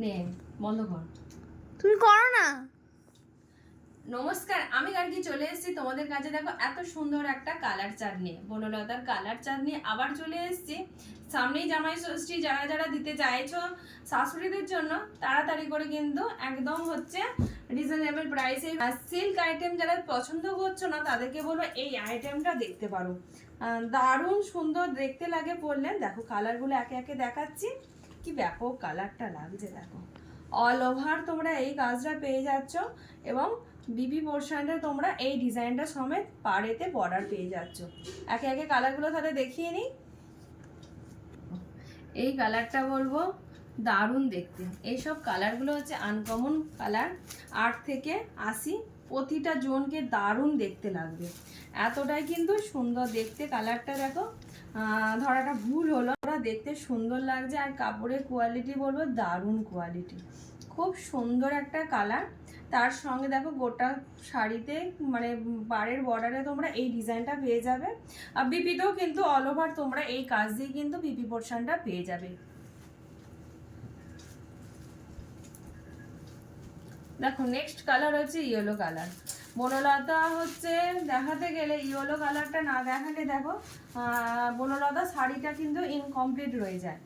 নে বন্ধ কর। তুমি করো না। নমস্কার, আমি গার্গী চলে এসেছি তোমাদের কাছে। দেখো এত সুন্দর একটা কালার চার্ট নিয়ে, বনলতার কালার চার্ট নিয়ে আবার চলে এসেছি। সামনেই জামাই ষষ্ঠী, যারা যারা দিতে চাইছো শাশুড়িদের জন্য তাড়াতাড়ি করে কিন্তু একদম হচ্ছে রিজনেবল প্রাইসে সিল্ক আইটেম যারা পছন্দ করছো না তাদেরকে বলবো এই আইটেমটা দেখতে পারো। দারুণ সুন্দর দেখতে লাগে পরলে। দেখো কালারগুলো একে একে দেখাচ্ছি, কি ব্যাপক কালারটা লাগছে। দেখো অল ওভার তোমরা এই কাজটা পেয়ে যাচ্ছ এবং বিবি পোর্শনটা তোমরা এই ডিজাইনটা সমেত পাড়েতে বর্ডার পেয়ে যাচ্ছ। একে একে কালারগুলো তাহলে দেখিয়ে নিই। এই কালারটা বলবো দারুণ দেখতে। এইসব কালারগুলো হচ্ছে আনকমন কালার, 8 থেকে 80 প্রতিটা জোনকে দারুণ দেখতে লাগবে। এতটাই কিন্তু সুন্দর দেখতে কালারটা। দেখো ধরাটা ভুল হলো, দেখতে সুন্দর লাগছে। আর কাপড়ের কোয়ালিটি বলবো দারুণ কোয়ালিটি, খুব সুন্দর একটা কালার। তার সঙ্গে দেখো গোটা শাড়িতে মানে পাড়ের বর্ডারে তোমরা এই ডিজাইনটা পেয়ে যাবে। আর বিপিতেও কিন্তু অল ওভার তোমরা এই কাজ দিয়ে কিন্তু বিপি পোর্শনটা পেয়ে যাবে। দেখো নেক্সট কালার হচ্ছে ইয়েলো কালার। বনলতা হচ্ছে দেখাতে গেলে ইয়েলো কালারটা না দেখালে দেখো বনলতা শাড়িটা কিন্তু ইনকমপ্লিট রয়ে যায়।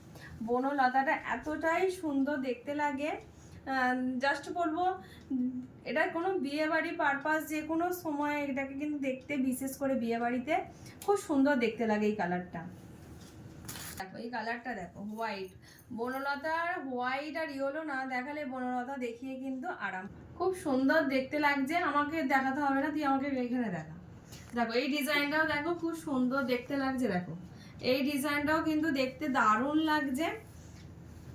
বনলতাটা এতটাই সুন্দর দেখতে লাগে, জাস্ট বলবো এটা কোনো বিয়ে বাড়ি পারপাস যে কোনো সময় এটাকে কিন্তু দেখতে, বিশেষ করে বিয়ে বাড়িতে খুব সুন্দর দেখতে লাগে এই কালারটা। দেখো এই কালারটা দেখো হোয়াইট, বনলতার হোয়াইট আর ইয়েলো না দেখালে বনলতা দেখিয়ে কিন্তু আরাম। খুব সুন্দর দেখতে লাগছে, আমাকে দেখাতে হবে না, তুই আমাকে এখানে দেখা। দেখো এই ডিজাইনটাও দেখো খুব সুন্দর দেখতে লাগছে। দেখো এই ডিজাইনটাও কিন্তু দেখতে দারুণ লাগছে।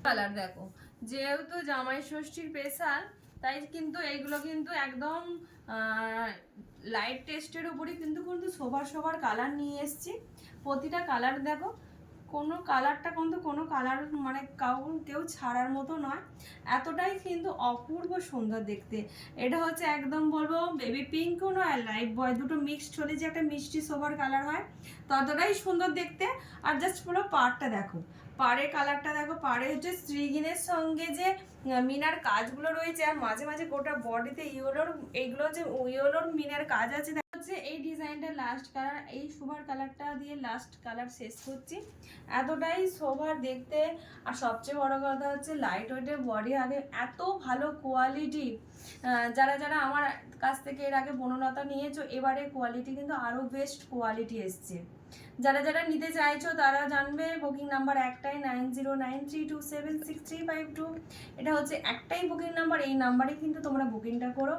কালার দেখো, যেহেতু জামাই ষষ্ঠীর স্পেশাল তাই কিন্তু এইগুলো কিন্তু একদম লাইট টেস্টের উপরই কিন্তু কিন্তু সবার সবার কালার নিয়ে এসছি। প্রতিটা কালার দেখো, কোনো কালারটা কিন্তু কোনো কালার মানে কেউ ছাড়ার মতো নয়, এতটাই কিন্তু অপূর্ব সুন্দর দেখতে। এটা হচ্ছে একদম বলবো বেবি পিঙ্কও নয় আর লাইট বয়, দুটো মিক্সড হলে যে একটা মিষ্টি সোভার কালার হয় ততটাই সুন্দর দেখতে। আর জাস্ট পুরো পাড়টা দেখো, পাড়ের কালারটা দেখো, পাড়ে হচ্ছে শ্রীগিনের সঙ্গে যে মিনার কাজগুলো রয়েছে আর মাঝে মাঝে গোটা বডিতে ইয়েলোর এইগুলো যে ইয়েলোর মিনার কাজ আছে। হচ্ছে এই ডিজাইনটা লাস্ট কালার, এই সোভার কালারটা দিয়ে লাস্ট কালার শেষ করছি। এতটাই সোভার দেখতে। আর সবচেয়ে বড় কথা হচ্ছে লাইট ওয়েটের বডি, আগে এত ভালো কোয়ালিটি। যারা যারা আমার কাছ থেকে এর আগে বনলতা নিয়েছো এবারে কোয়ালিটি কিন্তু আরও বেস্ট কোয়ালিটি এসছে। যারা যারা নিতে চাইছো তারা জানবে, বুকিং নাম্বার একটাই 9093276352। এটা হচ্ছে একটাই বুকিং নাম্বার, এই নাম্বারে কিন্তু তোমরা বুকিংটা করো।